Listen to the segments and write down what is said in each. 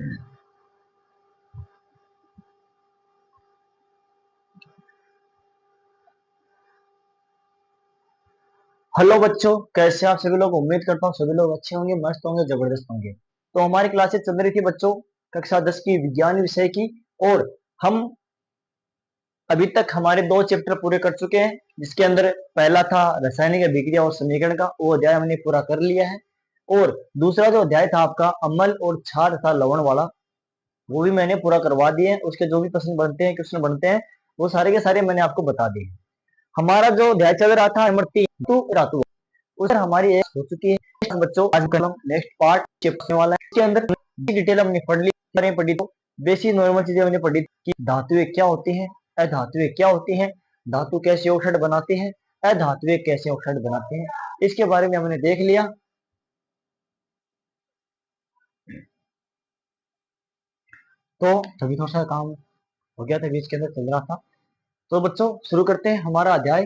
Hello बच्चों, कैसे आप सभी लोग। उम्मीद करता हूँ सभी लोग अच्छे होंगे, मस्त होंगे, जबरदस्त होंगे। तो हमारी क्लासेस चल रही थी बच्चों कक्षा 10 की विज्ञान विषय की। और हम अभी तक हमारे 2 चैप्टर पूरे कर चुके हैं, जिसके अंदर पहला था रासायनिक अभिक्रिया और समीकरण का, वो अध्याय हमने पूरा कर लिया है। और दूसरा जो अध्याय था आपका अम्ल और क्षार तथा लवण वाला, वो भी मैंने पूरा करवा दिए हैं। उसके जो भी प्रश्न बनते हैं, क्वेश्चन बनते हैं, वो सारे के सारे मैंने आपको बता दिए हैं। हमारा जो अध्याय चल रहा था नंबर 3 धातु, उस हमारी एक हो चुकी है बच्चों। आज कल हम नेक्स्ट पार्ट चिपकने वाला है। इसके अंदर डिटेल हमने पढ़ ली, पढ़ी तो बेसिक नॉर्मल चीजें हमने पढ़ी कि धातुएं क्या होती हैं, अधातुएं क्या होती हैं, धातु कैसे ऑक्साइड बनाते हैं, अधातुएं कैसे ऑक्साइड बनाते हैं, इसके बारे में हमने देख लिया। तो तभी थोड़ा सा काम हो गया था, बीच के अंदर चल रहा था। तो बच्चों शुरू करते हैं हमारा अध्याय।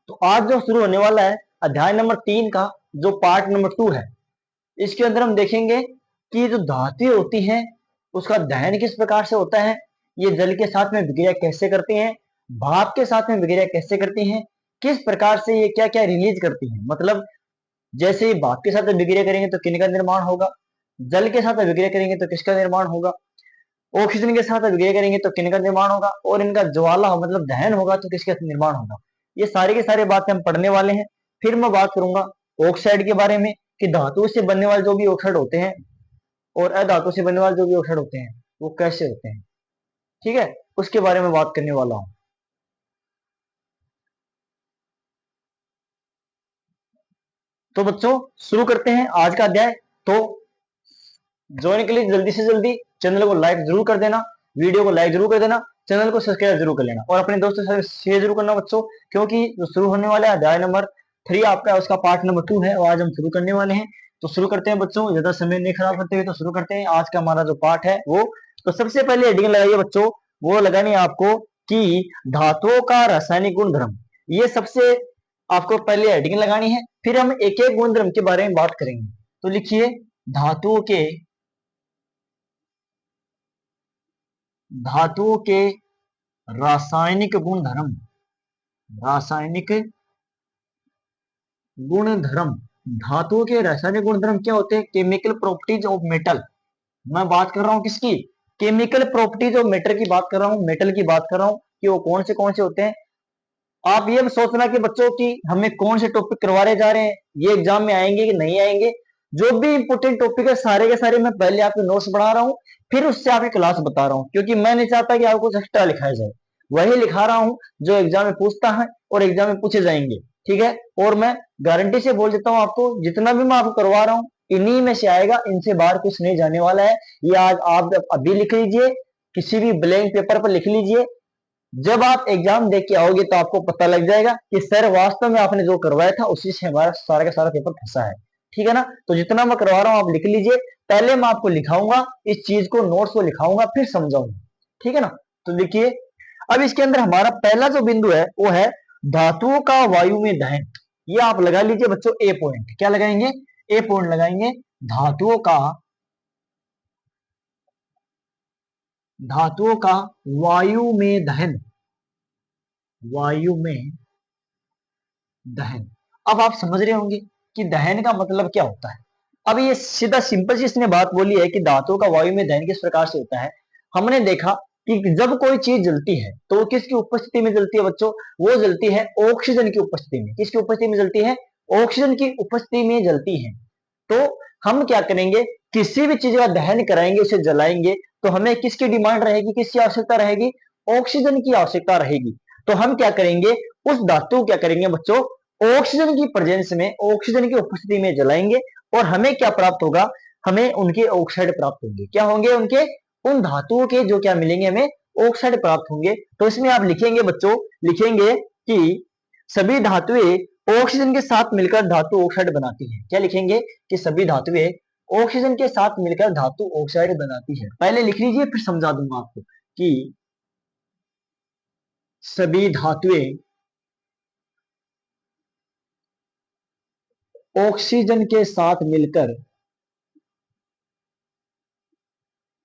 तो आज जो शुरू होने वाला है अध्याय नंबर 3 का, जो पार्ट नंबर 2 है, इसके अंदर हम देखेंगे कि जो धातुएं होती हैं उसका दहन किस प्रकार से होता है, ये जल के साथ में विक्रिया कैसे करती हैं, भाप के साथ में विक्रिया कैसे करती हैं, किस प्रकार से ये क्या क्या रिलीज करती हैं। मतलब जैसे ही भाप के साथ में विक्रिया करेंगे तो किन का निर्माण होगा, जल के साथ में विक्रिया करेंगे तो किसका निर्माण होगा, ऑक्सीजन के साथ विक्रिया करेंगे तो किन का निर्माण होगा, और इनका ज्वाला मतलब दहन होगा तो किसका निर्माण होगा। ये सारे के सारे बातें हम पढ़ने वाले हैं। फिर मैं बात करूंगा ऑक्साइड के बारे में, कि धातु से बनने वाले जो भी ऑक्साइड होते हैं और अधातु से बनने वाले जो भी ऑक्साइड होते हैं वो कैसे होते हैं। ठीक है, उसके बारे में बात करने वाला हूं। तो बच्चों शुरू करते हैं आज का अध्याय। तो ज्वाइन के लिए जल्दी से जल्दी चैनल को लाइक जरूर कर देना, वीडियो को लाइक जरूर कर देना, चैनल को सब्सक्राइब जरूर कर लेना और अपने दोस्तों से शेयर जरूर करना बच्चों। क्योंकि जो शुरू होने वाला है अध्याय नंबर 3 आपका, उसका पार्ट नंबर 2 है और आज हम शुरू करने वाले हैं। तो शुरू करते हैं बच्चों, ज्यादा समय नहीं खराब करते हुए तो शुरू करते हैं आज का हमारा जो पार्ट है वो। तो सबसे पहले हेडिंग लगाइए बच्चों, वो लगानी है आपको कि धातुओं का रासायनिक गुणधर्म। ये सबसे आपको पहले हेडिंग लगानी है, फिर हम एक एक गुणधर्म के बारे में बात करेंगे। तो लिखिए धातुओं के धातुओं के रासायनिक गुणधर्म। रासायनिक गुणधर्म, धातुओं के रासायनिक गुणधर्म क्या होते हैं? Chemical properties of metal. मैं बात कर रहा हूं किसकी? केमिकल प्रॉपर्टीज ऑफ मेटल की बात कर रहा हूं, मेटल की बात कर रहा हूं कि वो कौन से होते हैं। आप ये सोचना कि बच्चों की हमें कौन से टॉपिक करवाने जा रहे हैं, ये एग्जाम में आएंगे कि नहीं आएंगे। जो भी इंपोर्टेंट टॉपिक है सारे के सारे मैं पहले आपके नोट्स बना रहा हूँ, फिर उससे आपकी क्लास बता रहा हूँ, क्योंकि मैं नहीं चाहता कि आपको कुछ एक्स्ट्रा लिखाया जाए। वही लिखा रहा हूँ जो एग्जाम में पूछता है और एग्जाम में पूछे जाएंगे। ठीक है, और मैं गारंटी से बोल देता हूँ आपको, जितना भी मैं आपको करवा रहा हूँ इन्हीं में से आएगा, इनसे बाहर कुछ नहीं जाने वाला है। ये आज आप अभी लिख लीजिए, किसी भी ब्लैंक पेपर पर लिख लीजिए। जब आप एग्जाम देख के आओगे तो आपको पता लग जाएगा कि सर वास्तव में आपने जो करवाया था उसी से हमारा सारा का सारा पेपर फंसा है। ठीक है ना, तो जितना मैं करवा रहा हूं आप लिख लीजिए। पहले मैं आपको लिखाऊंगा इस चीज को, नोट्स को लिखाऊंगा, फिर समझाऊंगा। ठीक है ना, तो देखिए अब इसके अंदर हमारा पहला जो बिंदु है वो है धातुओं का वायु में दहन। ये आप लगा लीजिए बच्चों ए पॉइंट। क्या लगाएंगे? ए पॉइंट लगाएंगे। धातुओं का धातुओं का वायु में दहन। वायु में दहन। अब आप समझ रहे होंगे कि दहन का मतलब क्या होता है। अब ये सीधा सिंपल सी इसने बात बोली है कि धातुओं का वायु में दहन किस प्रकार से होता है। हमने देखा कि जब कोई चीज जलती है तो वो किसकी उपस्थिति में जलती है बच्चों? वो जलती है ऑक्सीजन की उपस्थिति में। किसकी उपस्थिति में जलती है? ऑक्सीजन की उपस्थिति में जलती है। तो हम क्या करेंगे, किसी भी चीज का दहन कराएंगे, उसे जलाएंगे, तो हमें किसकी डिमांड रहेगी, किसकी आवश्यकता रहेगी? ऑक्सीजन की आवश्यकता रहेगी। तो हम क्या करेंगे, उस धातु को क्या करेंगे बच्चों, ऑक्सीजन की प्रेजेंस में, ऑक्सीजन की उपस्थिति में जलाएंगे, और हमें क्या प्राप्त होगा? हमें उनके ऑक्साइड प्राप्त होंगे। क्या होंगे उनके? उन धातुओं के जो क्या मिलेंगे, हमें ऑक्साइड प्राप्त होंगे। तो इसमें आप लिखेंगे बच्चों, लिखेंगे कि सभी धातुएं ऑक्सीजन के साथ मिलकर धातु ऑक्साइड बनाती है। क्या लिखेंगे? कि सभी धातुएं ऑक्सीजन के साथ मिलकर धातु ऑक्साइड बनाती है। पहले लिख लीजिए फिर समझा दूंगा आपको कि सभी धातुएं ऑक्सीजन के साथ मिलकर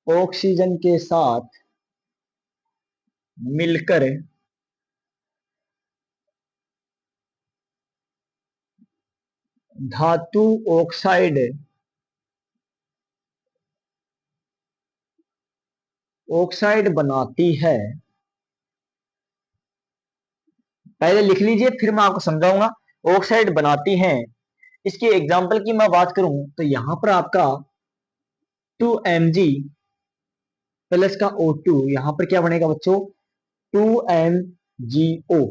ऑक्सीजन के साथ मिलकर धातु ऑक्साइड ऑक्साइड बनाती है। पहले लिख लीजिए फिर मैं आपको समझाऊंगा। ऑक्साइड बनाती हैं। इसके एग्जाम्पल की मैं बात करूं तो यहां पर आपका 2 mg प्लस का O2, यहां पर क्या बनेगा बच्चों? 2MgO।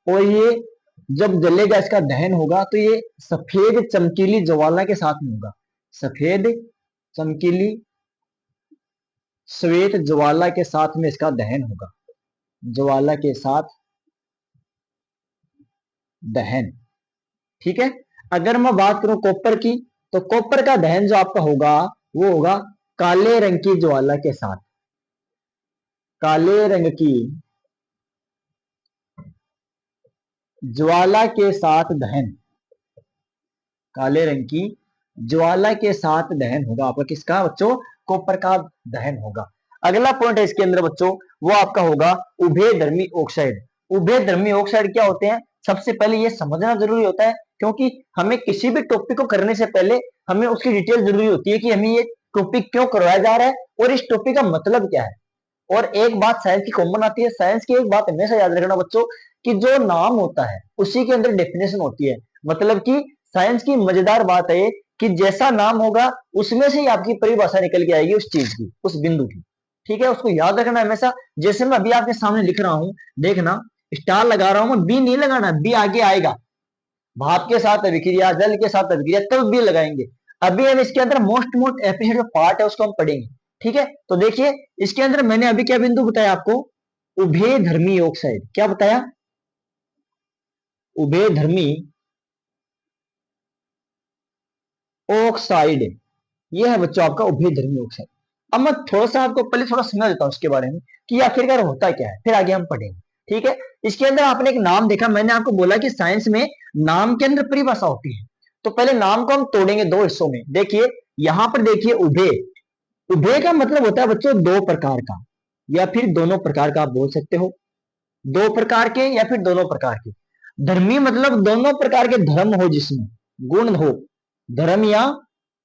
और ये जब जलेगा, इसका दहन होगा तो ये सफेद चमकीली ज्वाला के साथ में होगा। सफेद चमकीली श्वेत ज्वाला के साथ में इसका दहन होगा। ज्वाला के साथ दहन। ठीक है। अगर मैं बात करूं कॉपर की, तो कॉपर का दहन जो आपका होगा वो होगा काले रंग की ज्वाला के साथ। काले रंग की ज्वाला के साथ दहन। काले रंग की ज्वाला के साथ दहन होगा आपका। किसका बच्चों? कॉपर का दहन होगा। अगला पॉइंट है इसके अंदर बच्चों, वो आपका होगा उभयधर्मी ऑक्साइड। उभयधर्मी ऑक्साइड क्या होते हैं? सबसे पहले ये समझना जरूरी होता है, क्योंकि हमें किसी भी टॉपिक को करने से पहले हमें उसकी डिटेल जरूरी होती है कि हमें ये टॉपिक क्यों करवाया जा रहा है और इस टॉपिक का मतलब क्या है। और एक बात साइंस की कॉमन आती है। साइंस की एक बात हमेशा याद रखना बच्चों, कि जो नाम होता है उसी के अंदर डेफिनेशन होती है। मतलब कि साइंस की मजेदार बात है कि जैसा नाम होगा उसमें से ही आपकी परिभाषा निकल के आएगी उस चीज की, उस बिंदु की। ठीक है, उसको याद रखना हमेशा। जैसे मैं अभी आपके सामने लिख रहा हूं, देखना, स्टार लगा रहा हूं मैं, बी नहीं लगाना, बी आगे आएगा। भाप के साथ अभिक्रिया, जल के साथ अभिक्रिया, तब बी लगाएंगे। अभी हम इसके अंदर मोस्ट एफिशिएंट जो पार्ट है उसको हम पढ़ेंगे। ठीक है, तो देखिए इसके अंदर मैंने अभी क्या बिंदु बताया आपको? उभयधर्मी ऑक्साइड। क्या बताया? उभयधर्मी ऑक्साइड। ये है बच्चों आपका उभयधर्मी ऑक्साइड। अब मैं थोड़ा सा आपको पहले थोड़ा समझा देता हूं उसके बारे में कि आखिरकार होता क्या है, फिर आगे हम पढ़ेंगे। ठीक है, इसके अंदर आपने एक नाम देखा, मैंने आपको बोला कि साइंस में नाम के अंदर परिभाषा होती है। तो पहले नाम को हम तोड़ेंगे दो हिस्सों में। देखिए यहां पर देखिए उभय। उभय का मतलब होता है बच्चों दो प्रकार का, या फिर दोनों प्रकार का आप बोल सकते हो। दो प्रकार के या फिर दोनों प्रकार के। धर्मी मतलब दोनों प्रकार के धर्म हो, जिसमें गुण हो। धर्म या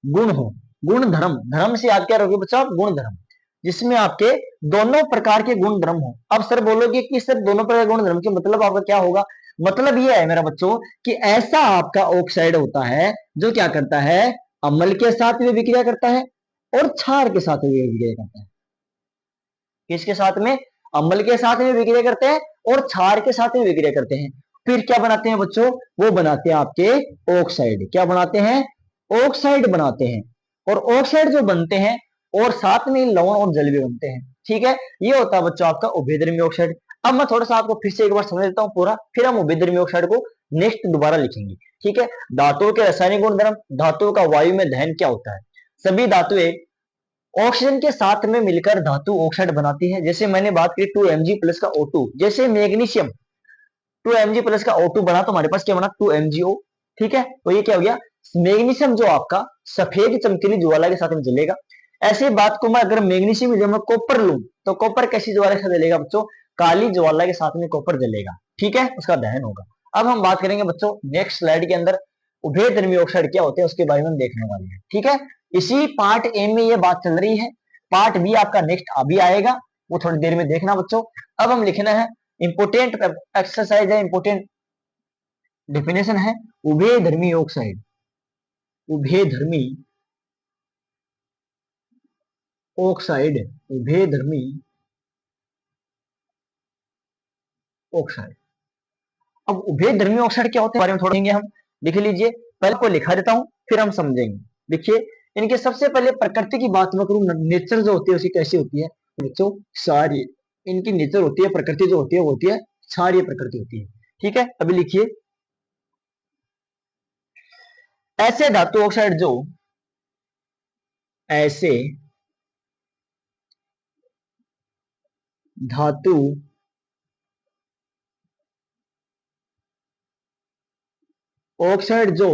गुण हो। गुण धर्म, धर्म से याद क्या रहोगे बच्चा? गुण धर्म, जिसमें आपके दोनों प्रकार के गुण धर्म हो। अब सर बोलोगे कि सर दोनों प्रकार के गुण धर्म के मतलब आपका क्या होगा? मतलब ये है मेरा बच्चों कि ऐसा आपका ऑक्साइड होता है जो क्या करता है? अम्ल के साथ भी विक्रिया करता है और क्षार के साथ भी विक्रिया करता है। किसके साथ में? अम्ल के साथ में विक्रिया करते हैं और क्षार के साथ में विक्रिया करते हैं। फिर क्या बनाते हैं बच्चों? वो बनाते हैं आपके ऑक्साइड। क्या बनाते हैं? ऑक्साइड बनाते हैं। और ऑक्साइड जो बनते हैं और साथ में लवण और जल भी बनते हैं। ठीक है, ये होता है बच्चों आपका उभयधर्मी ऑक्साइड। अब मैं थोड़ा सा आपको फिर से एक बार समझ देता हूँ पूरा, फिर हम उभयधर्मी ऑक्साइड को नेक्स्ट दोबारा लिखेंगे। ठीक है, धातुओं के रासायनिक गुणधर्म, धातुओं का वायु में दहन क्या होता है। सभी धातुएं ऑक्सीजन के साथ में मिलकर धातु ऑक्साइड बनाती है। जैसे मैंने बात की 2 mg प्लस का O2, जैसे मैग्नीशियम 2 mg प्लस का O2 बना तो हमारे पास क्या बना? 2MgO। ठीक है, तो ये क्या हो गया? मैग्नीशियम जो आपका सफेद चमकीली ज्वाला के साथ में जलेगा। ऐसे बात को मैं अगर मैग्नीशियम जब मैं कॉपर लूं तो कॉपर कैसी ज्वाला के साथ जलेगा बच्चों? काली ज्वाला के साथ में कॉपर जलेगा। ठीक है, उसका दहन होगा। अब हम बात करेंगे बच्चों नेक्स्ट स्लाइड के अंदर उभयधर्मी ऑक्साइड क्या होते हैं उसके बारे में हम देखने वाले हैं। ठीक है, इसी पार्ट ए में ये बात चल रही है। पार्ट बी आपका नेक्स्ट अभी आएगा, वो थोड़ी देर में देखना बच्चों। अब हम लिखना है इंपोर्टेंट एक्सरसाइज है, इंपोर्टेंट डेफिनेशन है उभयधर्मी ऑक्साइड। उभयधर्मी ऑक्साइड, उभयधर्मी ऑक्साइड। अब उभयधर्मी ऑक्साइड क्या होते हैं बारे में थोड़ा देंगे हम। लिख लीजिए, पहले को लिखा देता हूं फिर हम समझेंगे। देखिए इनके सबसे पहले प्रकृति की बात मैं करूं, नेचर जो होती है उसकी कैसी होती है बच्चों? क्षारीय। इनकी नेचर होती है, प्रकृति जो होती है वो होती है क्षारीय प्रकृति होती है। ठीक है, अभी लिखिए ऐसे धातु ऑक्साइड जो, ऐसे धातु ऑक्साइड जो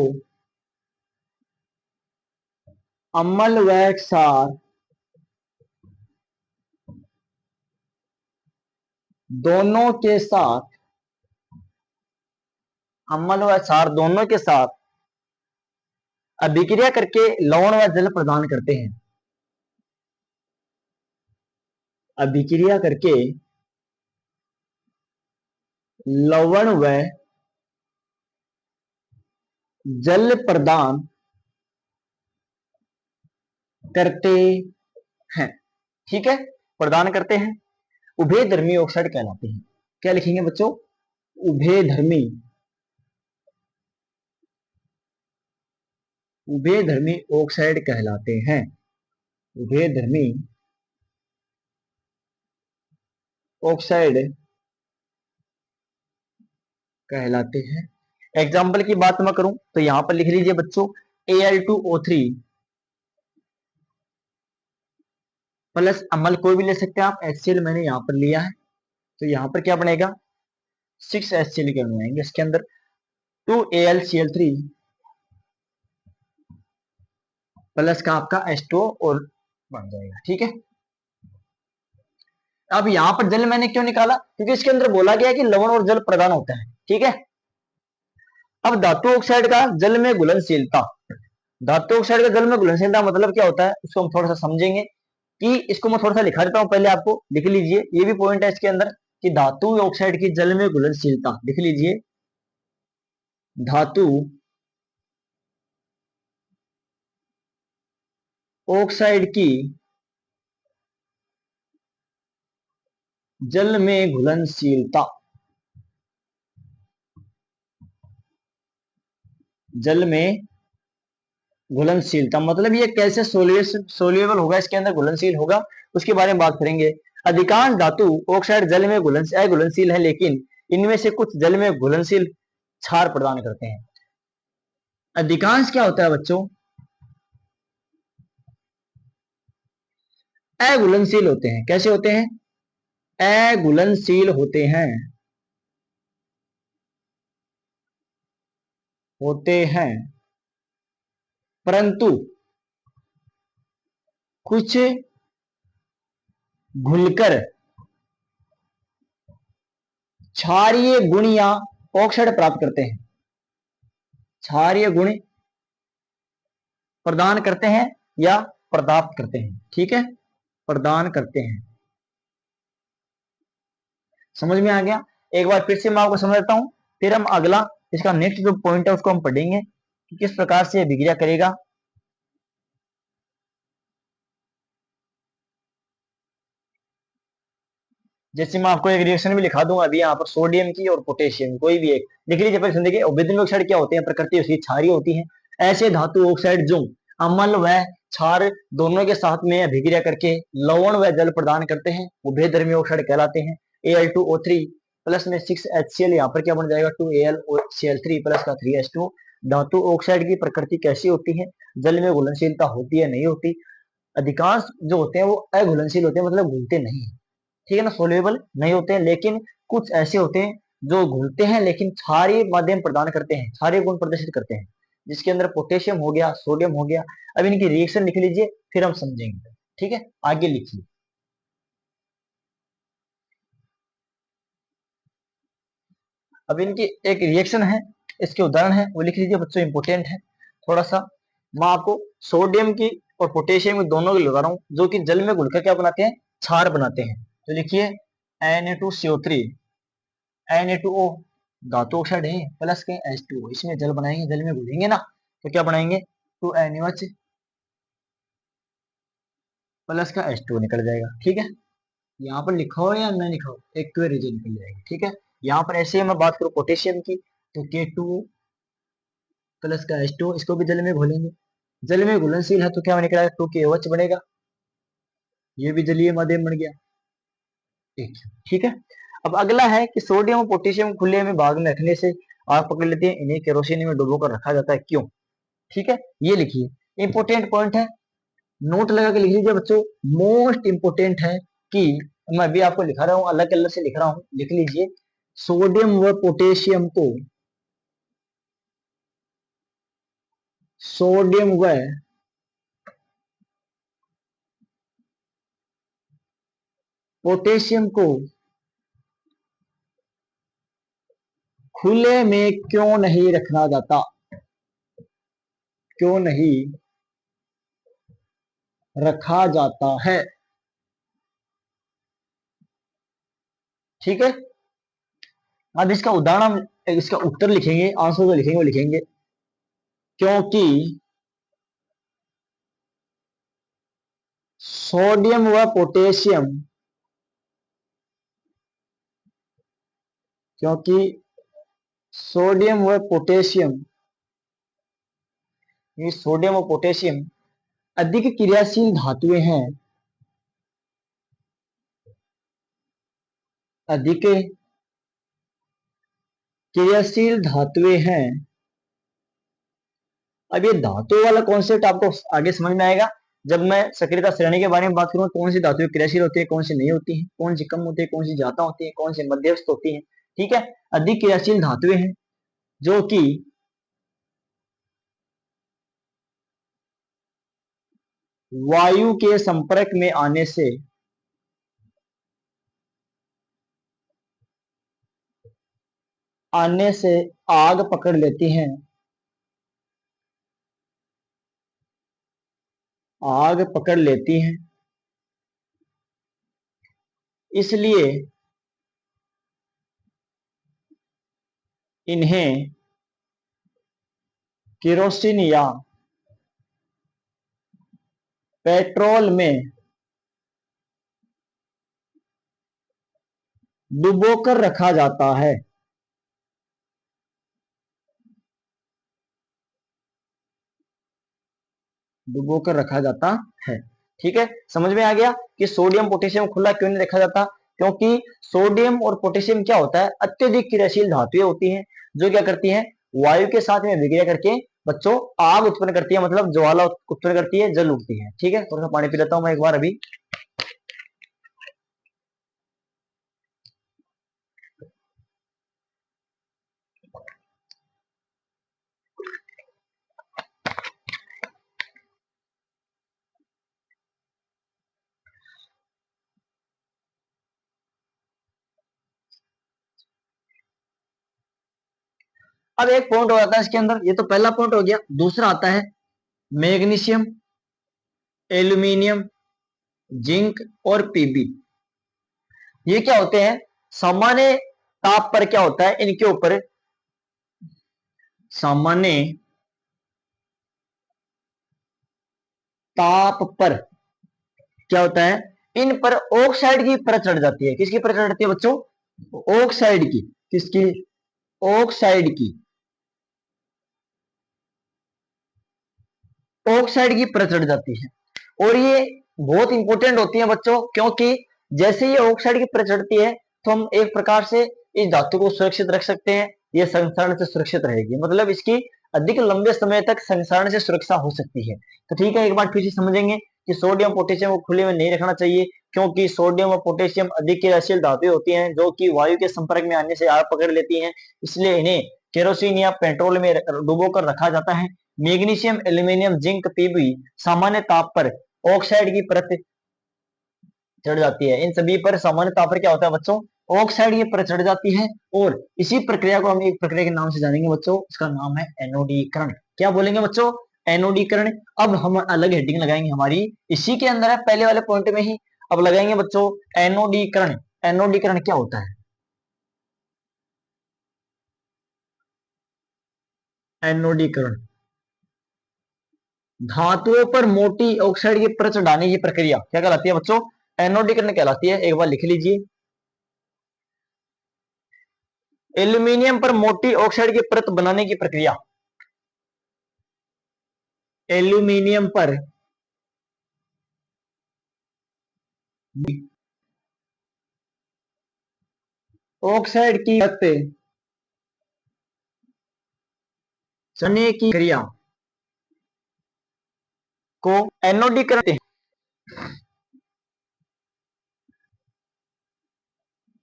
अम्ल व क्षार दोनों के साथ, अम्ल व क्षार दोनों के साथ अभिक्रिया करके लवण व जल प्रदान करते हैं। अभिक्रिया करके लवण व जल प्रदान करते हैं। ठीक है, प्रदान करते हैं, उभयधर्मी ऑक्साइड कहलाते हैं। क्या लिखेंगे बच्चों? उभयधर्मी, उभयधर्मी ऑक्साइड कहलाते हैं। उभयधर्मी ऑक्साइड कहलाते हैं। एग्जाम्पल की बात मैं करूं तो यहां पर लिख लीजिए बच्चों, Al2O3 प्लस अम्ल कोई भी ले सकते हैं आप, HCl मैंने यहां पर लिया है, तो यहां पर क्या बनेगा? 6 HCl के अणु आएंगे इसके अंदर, 2AlCl3 प्लस का आपका H2O और बन जाएगा। ठीक है, अब यहां पर जल मैंने क्यों निकाला? क्योंकि इसके अंदर बोला गया है कि लवण और जल प्रदान होता है। ठीक है, अब धातु ऑक्साइड का जल में घुलनशीलता, धातु ऑक्साइड का जल में घुलनशीलता मतलब क्या होता है उसको हम थोड़ा सा समझेंगे। कि इसको मैं थोड़ा सा लिखा देता हूं, पहले आपको लिख लीजिए, ये भी पॉइंट है इसके अंदर कि धातु ऑक्साइड की जल में घुलनशीलता, लिख लीजिए, धातु ऑक्साइड की जल में घुलनशीलता, जल में घुलनशीलता मतलब ये कैसे सोल्यूबल होगा, इसके अंदर घुलनशील होगा, उसके बारे में बात करेंगे। अधिकांश धातु ऑक्साइड जल में अघुलनशील है, लेकिन इनमें से कुछ जल में घुलनशील क्षार प्रदान करते हैं। अधिकांश क्या होता है बच्चों? अघुलनशील होते हैं। कैसे होते हैं? अघुलनशील होते हैं, होते हैं, परंतु कुछ घुलकर क्षारीय गुण या ऑक्साइड प्राप्त करते हैं, क्षारीय गुण प्रदान करते हैं या प्राप्त करते हैं। ठीक है, प्रदान करते हैं। समझ में आ गया? एक बार फिर से मैं आपको समझ देता हूं, फिर हम अगला इसका नेक्स्ट जो पॉइंट है उसको हम पढ़ेंगे कि किस प्रकार से अभिक्रिया करेगा। जैसे मैं आपको एक रिएक्शन भी लिखा दूंगा अभी यहाँ पर, सोडियम की और पोटेशियम, कोई भी एक लिख लीजिए। पहले देखिए उभयधर्मी ऑक्साइड क्या होते हैं, प्रकृति उसकी क्षारीय होती है। ऐसे धातु ऑक्साइड जो अम्ल व क्षार दोनों के साथ में अभिक्रिया करके लवण व जल प्रदान करते हैं, उभयधर्मी ऑक्साइड कहलाते हैं। Al2O3 प्लस में 6HCl, यहाँ पर क्या बन जाएगा? 2AlCl3 प्लस का 3H2। धातु ऑक्साइड की प्रकृति कैसी होती है? जल में घुलनशीलता होती है, नहीं होती? अधिकांश जो होते हैं वो अघुलनशील होते हैं, मतलब घुलते नहीं है। ठीक है ना, सोल्यूबल नहीं होते हैं, लेकिन कुछ ऐसे होते हैं जो घुलते हैं लेकिन क्षारीय माध्यम प्रदान करते हैं, क्षारीय गुण प्रदर्शित करते हैं, जिसके अंदर पोटेशियम हो गया, सोडियम हो गया। अब इनकी रिएक्शन लिख लीजिए, फिर हम समझेंगे। ठीक है, आगे लिखिए। अब इनकी एक रिएक्शन है, इसके उदाहरण है, वो लिख लीजिए बच्चों, इंपोर्टेंट है थोड़ा सा। मैं आपको सोडियम की और पोटेशियम की दोनों की लगा रहा हूँ, जो कि जल में घुलकर क्या बनाते हैं? क्षार बनाते हैं। तो लिखिए Na2CO3, Na2O धातु ऑक्साइड है, प्लस के H2O, इसमें जल बनाएंगे, जल में घुलेंगे ना, तो क्या बनाएंगे? 2NaOH प्लस का H2O निकल जाएगा। ठीक है, यहाँ पर लिखा हो या ना लिखा हो, एक्वे रीजन निकल जाएगा। ठीक है, यहाँ पर ऐसे मैं बात करूँ पोटेशियम की, तो K2 प्लस का H2O, इसको भी जल में घोलेंगे, जल में घुलनशील है तो क्या निकलेगा? 2KOH बनेगा, ये भी जलीय माध्यम बन गया। ठीक है, अब अगला है कि सोडियम और पोटेशियम खुले में भाग में रखने से आग पकड़ लेते हैं, इन्हें केरोसिन में डुबो कर रखा जाता है, क्यों? ठीक है, ये लिखिए, इंपोर्टेंट पॉइंट है, नोट लगा के लिख लीजिए बच्चों, मोस्ट इंपोर्टेंट है कि मैं भी आपको लिखा रहा हूं, अलग कलर से लिख रहा हूं, लिख लीजिए, सोडियम व पोटेशियम को सोडियम व पोटेशियम को खुले में क्यों नहीं रखना जाता? क्यों नहीं रखा जाता है? ठीक है, अब इसका उदाहरण, इसका उत्तर लिखेंगे, आंसर जो लिखेंगे वो लिखेंगे क्योंकि सोडियम व पोटेशियम, क्योंकि सोडियम व पोटेशियम, ये सोडियम और पोटेशियम अधिक क्रियाशील धातुएं हैं, अधिक क्रियाशील धातुएं हैं। अब ये धातु वाला कॉन्सेप्ट आपको आगे समझ में आएगा जब मैं सक्रियता श्रेणी के बारे में बात करूं, कौन सी धातुएं क्रियाशील होती है, कौन सी नहीं होती है, कौन सी कम होती है, कौन सी ज्यादा होती है, कौन सी मध्यस्थ होती है। ठीक है, अधिक क्रियाशील धातुएं हैं जो कि वायु के संपर्क में आने से आग पकड़ लेती हैं, आग पकड़ लेती हैं। इसलिए इन्हें केरोसिन या पेट्रोल में डुबोकर रखा जाता है। डुबोकर रखा जाता है। ठीक है, समझ में आ गया कि सोडियम पोटेशियम खुला क्यों नहीं रखा जाता? क्योंकि सोडियम और पोटेशियम क्या होता है, अत्यधिक क्रियाशील धातुएं होती हैं जो क्या करती हैं, वायु के साथ में विक्रिया करके बच्चों आग उत्पन्न करती है, मतलब ज्वाला उत्पन्न करती है, जल उठती है। ठीक है, थोड़ा सा पानी पी लेता हूं मैं एक बार अभी। अब एक पॉइंट हो जाता है इसके अंदर, ये तो पहला पॉइंट हो गया। दूसरा आता है मैग्नीशियम, एल्यूमिनियम, जिंक और पीबी। ये क्या होते हैं, सामान्य ताप पर क्या होता है, इनके ऊपर सामान्य ताप पर क्या होता है, इन पर ऑक्साइड की परत चढ़ जाती है। किसकी परत चढ़ जाती है बच्चों? ऑक्साइड की। किसकी? ऑक्साइड की। ऑक्साइड की परत चढ़ जाती है और ये बहुत इंपॉर्टेंट होती है बच्चों, क्योंकि जैसे ये ऑक्साइड की परत चढ़ती है तो हम एक प्रकार से इस धातु को सुरक्षित रख सकते हैं, ये संसरण से सुरक्षित रहेगी, मतलब इसकी अधिक लंबे समय तक संसरण से सुरक्षा हो सकती है। तो ठीक है, एक बार फिर से समझेंगे कि सोडियम पोटेशियम को खुले में नहीं रखना चाहिए, क्योंकि सोडियम और पोटेशियम अधिक क्रियाशील धातुएं होती हैं जो कि वायु के संपर्क में आने से आग पकड़ लेती हैं, इसलिए इन्हें केरोसिन या पेट्रोल में डुबोकर रखा जाता है। मैग्नीशियम, एल्यूमिनियम, जिंक, पीबी सामान्य ताप पर ऑक्साइड की परत चढ़ जाती है। इन सभी पर सामान्य ताप पर क्या होता है बच्चों, ऑक्साइड की परत चढ़ जाती है और इसी प्रक्रिया को हम एक प्रक्रिया के नाम से जानेंगे बच्चों, इसका नाम है एनोडीकरण। क्या बोलेंगे बच्चों? एनोडीकरण। अब हम अलग हेडिंग लगाएंगे हमारी, इसी के अंदर है पहले वाले पॉइंट में ही। अब लगाएंगे बच्चों एनोडीकरण। एनोडीकरण क्या होता है? एनोडीकरण धातुओं पर मोटी ऑक्साइड की परत चढ़ाने की प्रक्रिया क्या कहलाती है बच्चों? एनोडीकरण कहलाती है। एक बार लिख लीजिए, एल्यूमिनियम पर मोटी ऑक्साइड की परत बनाने की प्रक्रिया। एल्यूमिनियम पर ऑक्साइड की परत चढ़ने की क्रिया को एनोडीकरण कहते हैं।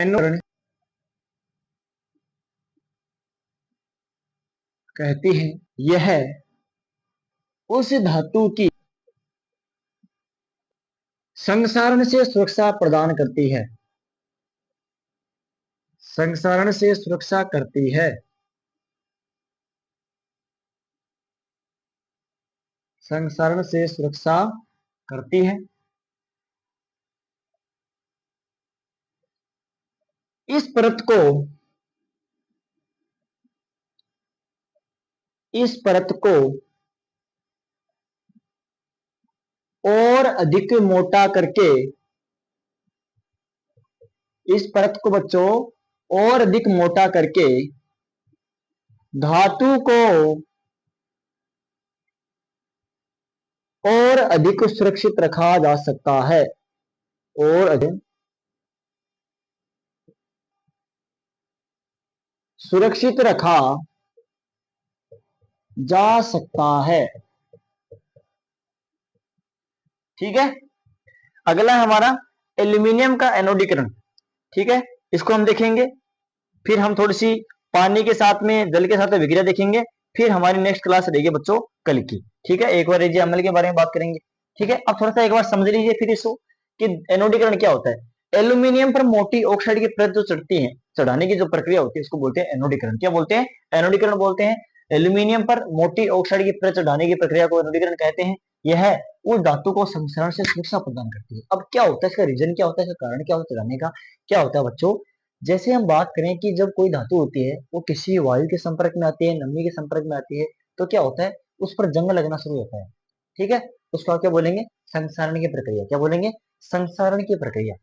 एनोडीकरण कहते हैं। यह उस धातु की संक्षारण से सुरक्षा प्रदान करती है, संक्षारण से सुरक्षा करती है, संक्षारण से सुरक्षा करती है। इस परत को, इस परत को और अधिक मोटा करके, इस परत को बच्चों और अधिक मोटा करके धातु को और अधिक सुरक्षित रखा जा सकता है, और अधिक सुरक्षित रखा जा सकता है। ठीक है, अगला है हमारा एल्यूमिनियम का एनोडीकरण। ठीक है, इसको हम देखेंगे, फिर हम थोड़ी सी पानी के साथ में, जल के साथ में विक्रिया देखेंगे, फिर हमारी नेक्स्ट क्लास रहेगी बच्चों कल की। ठीक है, एक बार ये अम्ल के बारे में बात करेंगे। ठीक है, अब थोड़ा सा एक बार समझ लीजिए फिर इसको कि एनोडीकरण क्या होता है। एल्यूमिनियम पर मोटी ऑक्साइड की परत जो चढ़ती है, चढ़ाने की जो प्रक्रिया होती है उसको बोलते हैं एनोडीकरण। क्या बोलते हैं? एनोडीकरण बोलते हैं। एल्यूमिनियम पर मोटी ऑक्साइड की परत चढ़ाने की प्रक्रिया को एनोडीकरण कहते हैं। यह उस धातु को संक्षारण से सुरक्षा प्रदान करती है। अब क्या होता है, इसका रीजन क्या होता है, इसका कारण क्या होता है चढ़ाने का, क्या होता है बच्चों? जैसे हम बात करें कि जब कोई धातु होती है वो किसी वायु के संपर्क में आती है, नमी के संपर्क में आती है, तो क्या होता है, उस पर जंग लगना शुरू होता है। ठीक है, उसको क्या बोलेंगे? संक्षारण की प्रक्रिया। क्या बोलेंगे? संक्षारण की प्रक्रिया।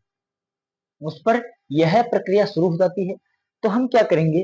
उस पर यह प्रक्रिया शुरू हो जाती है। तो हम क्या करेंगे,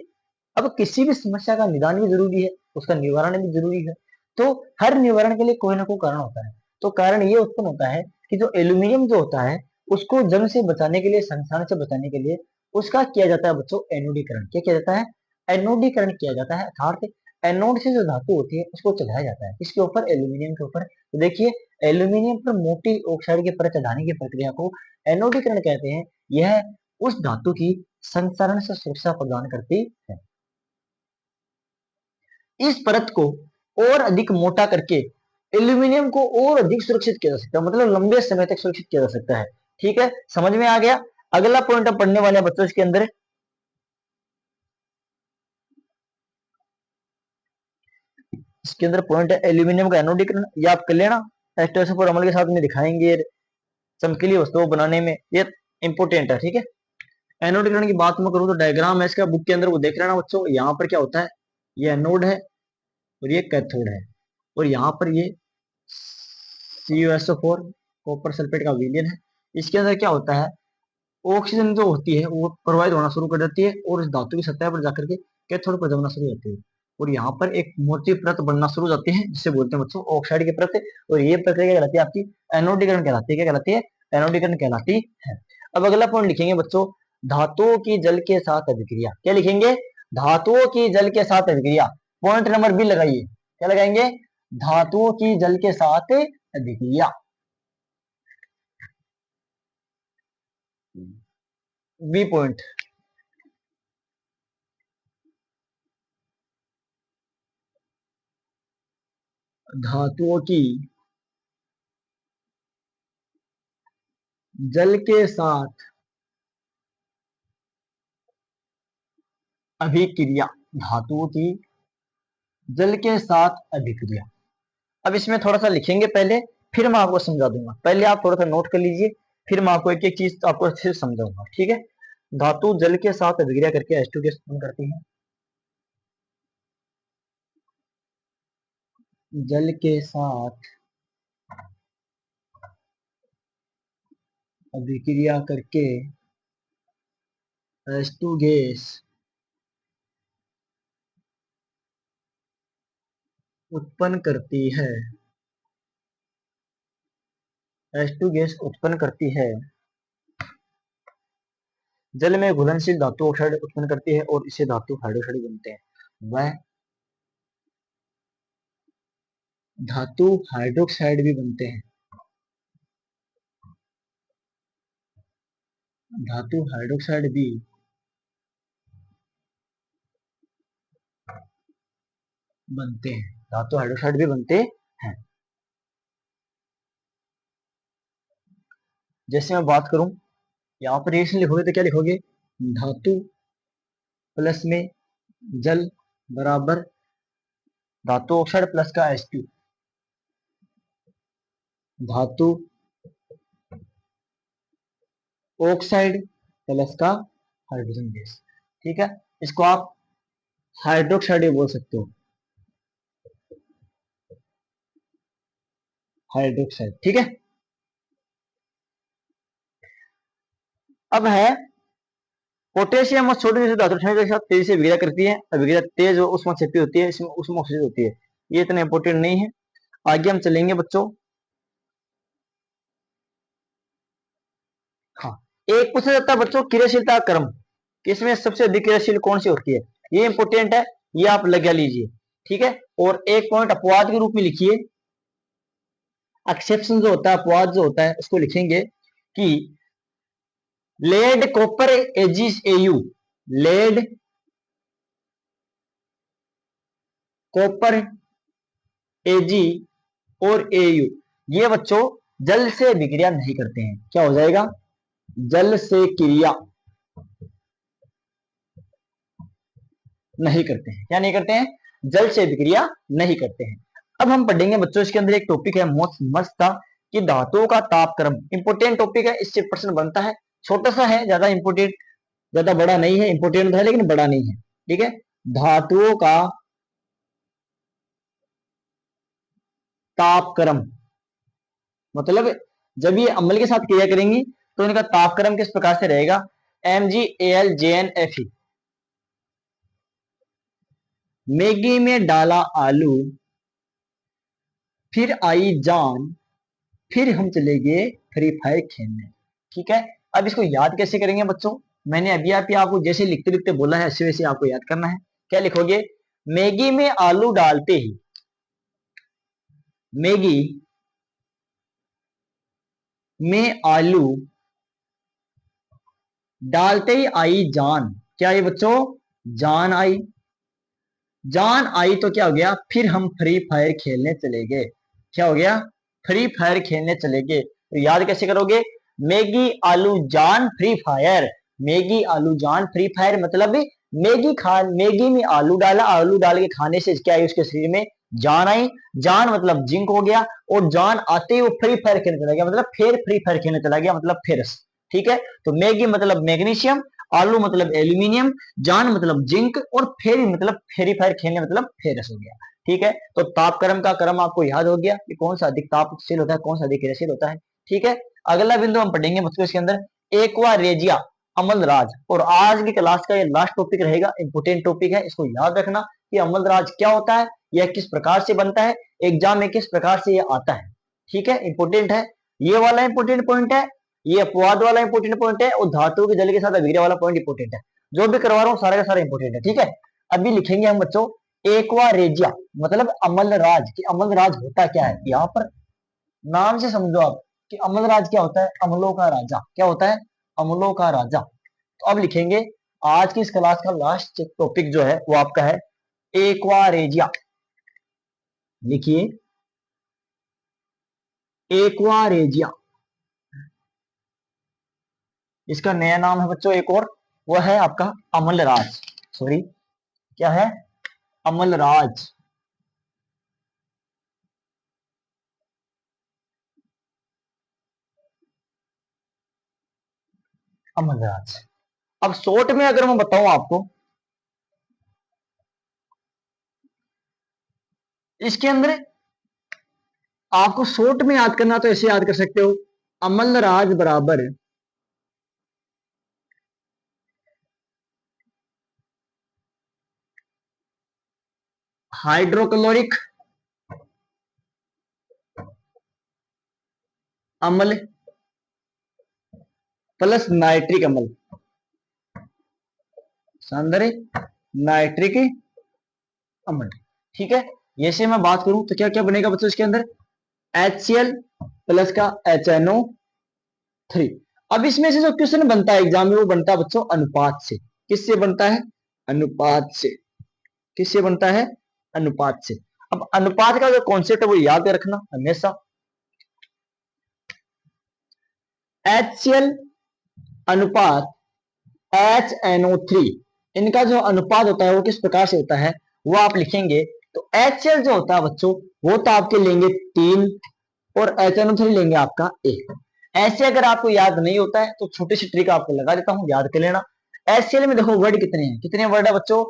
अब किसी भी समस्या का निदान भी जरूरी है, उसका निवारण भी जरूरी है। तो हर निवारण के लिए कोई ना कोई कारण होता है। तो कारण ये उत्पन्न होता है कि जो एल्यूमिनियम जो होता है उसको जंग से बचाने के लिए, संक्षारण से बचाने के लिए उसका किया जाता है बच्चों एनोडीकरण। क्या किया जाता है? एनोडीकरण किया जाता है, अर्थात एनोड से जो धातु होती है उसको चढ़ाया जाता है। इसके ऊपर, एल्यूमिनियम के ऊपर। तो देखिए, एल्यूमिनियम पर मोटी ऑक्साइड की परत चढ़ाने की प्रक्रिया को एनोडीकरण कहते हैं। यह उस धातु की संक्षारण से सुरक्षा प्रदान करती है। इस परत को और अधिक मोटा करके एल्यूमिनियम को और अधिक सुरक्षित किया जा सकता है, मतलब लंबे समय तक सुरक्षित किया जा सकता है। ठीक है, समझ में आ गया? अगला पॉइंट अब पढ़ने वाले बच्चों इसके अंदर, इसके अंदर पॉइंट है एल्यूमिनियम का एनोडीकरण। ये आप कर लेना, H2SO4 अम्ल के साथ में दिखाएंगे चमकीली वस्तुओं बनाने में, ये इंपोर्टेंट है। ठीक है, एनोडीकरण की बात मैं करूं तो डायग्राम है इसका बुक के अंदर, वो देख लेना बच्चों। यहाँ पर क्या होता है, ये एनोड है और ये कैथोड है, और यहाँ पर ये CuSO4 कॉपर सल्फेट का विलयन है। इसके अंदर क्या होता है, ऑक्सीजन जो होती है वो प्रवाहित होना शुरू कर देती है और इस धातु की सतह पर जाकर के कैथोड पर जमना शुरू होती है, और यहाँ पर एक मोटी परत बनना शुरू हो जाती है जिसे बोलते हैं बच्चों ऑक्साइड की परत। और ये प्रक्रिया क्या कहलाती है आपकी? एनोडीकरण कहलाती है। क्या कहलाती है? एनोडीकरण कहलाती है। अब अगला पॉइंट लिखेंगे बच्चों, धातुओं की जल के साथ अभिक्रिया। क्या लिखेंगे? धातुओं की जल के साथ अभिक्रिया। पॉइंट नंबर बी लगाइए। क्या लगाएंगे? धातुओं की जल के साथ अभिक्रिया। B point. धातुओं की जल के साथ अभिक्रिया, धातुओं की जल के साथ अभिक्रिया। अब इसमें थोड़ा सा लिखेंगे पहले, फिर मैं आपको समझा दूंगा। पहले आप थोड़ा सा नोट कर लीजिए, फिर मैं आपको एक एक चीज आपको अच्छे से समझाऊंगा। ठीक है, धातु जल के साथ अभिक्रिया करके H2 गैस उत्पन्न करती है। जल के साथ अभिक्रिया करके H2 गैस उत्पन्न करती है, H2 गैस उत्पन्न करती है। जल में घुलनशील धातु ऑक्साइड उत्पन्न करती है और इसे धातु हाइड्रोक्साइड बनते हैं। वह धातु हाइड्रोक्साइड भी बनते हैं, धातु हाइड्रोक्साइड भी बनते हैं, धातु हाइड्रोक्साइड भी बनते हैं। जैसे मैं बात करूं, यहाँ पर रिएक्शन लिखोगे तो क्या लिखोगे, धातु प्लस में जल बराबर धातु ऑक्साइड प्लस का H2, धातु ऑक्साइड प्लस का हाइड्रोजन गैस। ठीक है, इसको आप हाइड्रोक्साइड भी बोल सकते हो, हाइड्रोक्साइड। ठीक है, अब है पोटेशियम और सोडियम जैसे धातु के साथ तेजी से विक्रिया करती है, विक्रिया तेज और उष्माक्षेपी होती है, इसमें उष्माक्षेपित होती है। ये इतना इंपॉर्टेंट नहीं है, आगे हम चलेंगे बच्चों। हाँ, एक पूछा जाता है बच्चों क्रियाशीलता क्रम, किसमें सबसे अधिक क्रियाशील कौन सी होती है, ये इंपॉर्टेंट है, ये आप लगा लीजिए। ठीक है, और एक पॉइंट अपवाद के रूप में लिखिए, एक्सेप्शन जो होता है, अपवाद जो होता है, उसको लिखेंगे कि lead copper AGs AU, lead copper AG और एयू, ये बच्चों जल से विक्रिया नहीं करते हैं। क्या हो जाएगा, जल से क्रिया नहीं करते हैं। क्या नहीं करते हैं, जल से विक्रिया नहीं करते हैं। अब हम पढ़ेंगे बच्चों, इसके अंदर एक टॉपिक है मोस्ट मस्त था कि धातुओं का तापक्रम, इंपोर्टेंट टॉपिक है, इससे प्रश्न बनता है। छोटा सा है, ज्यादा इंपोर्टेंट, ज्यादा बड़ा नहीं है, इंपोर्टेंट है लेकिन बड़ा नहीं है। ठीक है, धातुओं का तापक्रम, मतलब जब ये अम्ल के साथ क्रिया करेंगी तो इनका तापक्रम किस प्रकार से रहेगा, MgAlJnFe। मैगी में डाला आलू, फिर आई जान, फिर हम चले गए फ्री फायर खेलने। ठीक है, अब इसको याद कैसे करेंगे बच्चों, मैंने अभी आपको जैसे लिखते लिखते बोला है, ऐसे वैसे आपको याद करना है। क्या लिखोगे, मैगी में आलू डालते ही, मैगी में आलू डालते ही आई जान। क्या ये बच्चों, जान आई, जान आई तो क्या हो गया, फिर हम फ्री फायर खेलने चले गए। क्या हो गया, फ्री फायर खेलने चले गए। तो याद कैसे करोगे, मैगी आलू जान फ्री फायर, मैगी आलू जान फ्री फायर, मतलब मैगी में आलू डाला, आलू डाल के खाने से क्या आई, उसके शरीर में जान आई, जान मतलब जिंक हो गया, और जान आते ही वो फ्री फायर खेलने चला गया, मतलब फिर फ्री फायर खेलने चला गया, मतलब फिर। ठीक है, तो मैगी मतलब मैग्नीशियम, आलू मतलब एल्यूमिनियम, जान मतलब जिंक, और फेरी मतलब फेरी फायर खेलने मतलब फेरस हो गया। ठीक है, तो तापक्रम का क्रम आपको याद हो गया कि कौन सा अधिक तापशील होता है, कौन सा अधिक क्रियाशील होता है। ठीक है, अगला बिंदु हम पढ़ेंगे बच्चों इसके अंदर एक्वा रेजिया अमलराज, और आज की क्लास का ये लास्ट टॉपिक रहेगा, इंपोर्टेंट टॉपिक है, इसको याद रखना कि अमलराज क्या होता है, यह किस प्रकार से बनता है, एग्जाम में किस प्रकार से यह आता है। ठीक है, इंपोर्टेंट है, ये वाला इंपोर्टेंट पॉइंट है, ये अपवाद वाला इंपोर्टेंट पॉइंट है, और धातु के जल के साथ अभिक्रिया वाला पॉइंट इंपोर्टेंट है। जो भी करवा रहा हूँ सारे का सारा इंपोर्टेंट है। ठीक है, अभी लिखेंगे हम बच्चों एक्वा रेजिया, मतलब अमलराज, कि अमलराज होता क्या है। यहाँ पर नाम से समझो आप कि अमलराज क्या होता है, अमलों का राजा। क्या होता है, अमलों का राजा। तो अब लिखेंगे आज की इस क्लास का लास्ट टॉपिक जो है वो आपका है एक्वा रेजिया। लिखिए एक्वा रेजिया, इसका नया नाम है बच्चों एक और, वह है आपका अमलराज। सॉरी, क्या है, अमलराज। अमलराज, अब शॉर्ट में अगर मैं बताऊं आपको, इसके अंदर आपको शॉर्ट में याद करना तो ऐसे याद कर सकते हो, अमलराज बराबर हाइड्रोक्लोरिक अम्ल प्लस नाइट्रिक अम्ल, सौंदर्य नाइट्रिक अम्ल। ठीक है, जैसे मैं बात करूं तो क्या क्या बनेगा बच्चों इसके अंदर, HCl प्लस का HNO3। अब इसमें से जो क्वेश्चन बनता है एग्जाम में वो बनता है बच्चों अनुपात से। किससे बनता है, अनुपात से। किससे बनता है, अनुपात से। अब अनुपात का जो कॉन्सेप्ट है वो याद रखना हमेशा, HCl अनुपात HNO3, इनका जो अनुपात होता है वो किस प्रकार से होता है वो आप लिखेंगे। तो HCl जो होता है बच्चों वो तो आपके लेंगे 3 और HNO3 लेंगे आपका 1। ऐसे अगर आपको याद नहीं होता है तो छोटी सी ट्रिक आपको लगा देता हूं, याद कर लेना। HCl में देखो वर्ड कितने हैं, कितने वर्ड है बच्चों,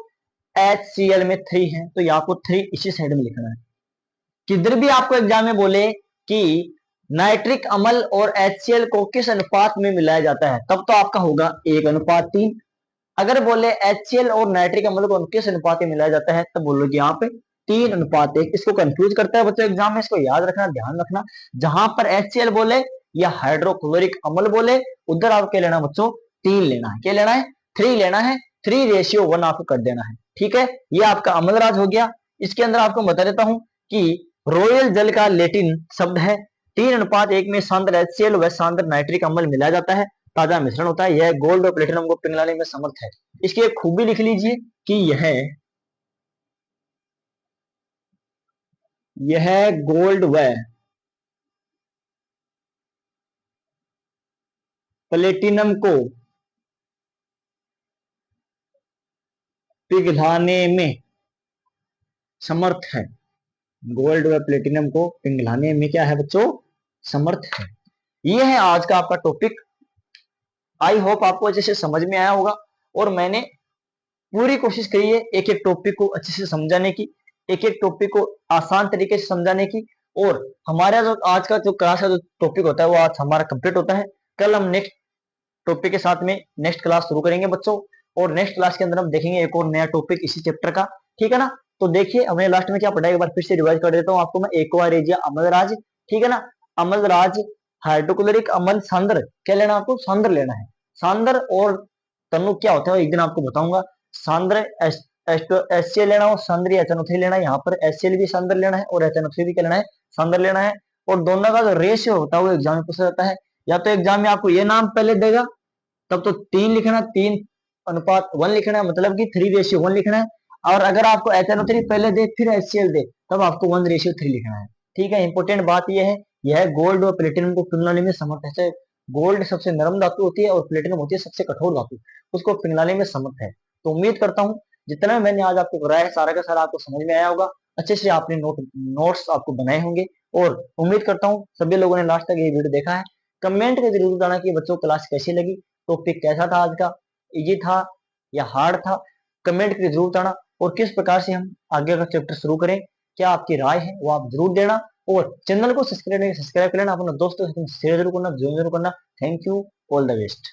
HCl में 3 है, तो ये आपको 3 इसी साइड में लिखना है। किधर भी आपको एग्जाम में बोले कि नाइट्रिक अम्ल और HCl को किस अनुपात में मिलाया जाता है, तब तो आपका होगा 1:3। अगर बोले HCl और नाइट्रिक अम्ल को किस अनुपात में मिलाया जाता है, तब बोलोगे यहाँ पे 3:1। इसको कंफ्यूज करता है बच्चों एग्जाम में, इसको याद रखना, ध्यान रखना। जहां पर HCl बोले या हाइड्रोक्लोरिक अम्ल बोले उधर आपको क्या लेना बच्चों, 3 लेना है। क्या लेना है, 3 लेना है। 3:1 आपको कर देना है, ठीक है। ये आपका अम्लराज हो गया। इसके अंदर आपको बता देता हूं कि रॉयल जल का लैटिन शब्द है। 3:1 में सांद्र HCl व सांद्र नाइट्रिक अम्ल मिलाया जाता है, ताजा मिश्रण होता है। यह गोल्ड और प्लेटिनम को पिघलाने में समर्थ है। इसकी एक खूबी लिख लीजिए कि यह गोल्ड व प्लेटिनम को पिघलाने में समर्थ है। गोल्ड व प्लेटिनम को पिघलाने में क्या है बच्चों, समर्थ है। ये है आज का आपका टॉपिक। आई होप आपको अच्छे से समझ में आया होगा, और मैंने पूरी कोशिश करी है एक एक टॉपिक को अच्छे से समझाने की, एक एक टॉपिक को आसान तरीके से समझाने की। और हमारा जो आज का जो क्लास का जो टॉपिक होता है वो आज हमारा कंप्लीट होता है। कल हम नेक्स्ट टॉपिक के साथ में नेक्स्ट क्लास शुरू करेंगे बच्चों, और नेक्स्ट क्लास के अंदर हम देखेंगे एक और नया टॉपिक इसी चैप्टर का, ठीक है ना। तो देखिए हमने लास्ट में क्या पढ़ा, एक बार फिर से रिवाइज कर देता हूँ आपको मैं। एक्वारेजिया अम्लराज, ठीक है ना, अम्लराज हाइड्रोक्लोरिक अम्ल सांद्र, क्या लेना आपको, सांद्र लेना है। सांद्र और तनु क्या होता है एक दिन आपको बताऊंगा। सांद्र HCl लेना हो, सांद्र HNO3 लेना है। यहाँ पर HCl भी सांद्र लेना है और HNO3 भी क्या लेना है, सांद्र लेना है। और दोनों का जो रेशियो होता है वो एग्जाम में पूछा जाता है। या तो एग्जाम में आपको ये नाम पहले देगा, तब तो 3 लिखना, 3:1 लिखना है, मतलब कि 3:1 लिखना है। और अगर आपको HNO3 पहले दे फिर HCl दे, तब आपको 1:3 लिखना है, ठीक है। इंपॉर्टेंट बात यह है, यह गोल्ड और प्लेटिनम को पिघलाने में समर्थ है। गोल्ड सबसे नरम धातु होती है और प्लेटिनम होती है सबसे कठोर धातु, उसको पिघलाने में समर्थ है। तो उम्मीद करता हूँ जितना मैंने आज आपको कराया है सारा का सारा आपको समझ में आया होगा, अच्छे से आपने नोट्स आपको बनाए होंगे। और उम्मीद करता हूँ सभी लोगों ने लास्ट तक ये वीडियो देखा है। कमेंट में जरूर बताना कि बच्चों क्लास कैसी लगी, टॉपिक कैसा था आज का, इजी था या हार्ड था, कमेंट करके जरूर बताना। और किस प्रकार से हम आगे का चैप्टर शुरू करें, क्या आपकी राय है वो आप जरूर देना। और चैनल को सब्सक्राइब कर लेना, अपने दोस्तों के साथ शेयर जरूर करना, जरूर करना। Thank you, all the best.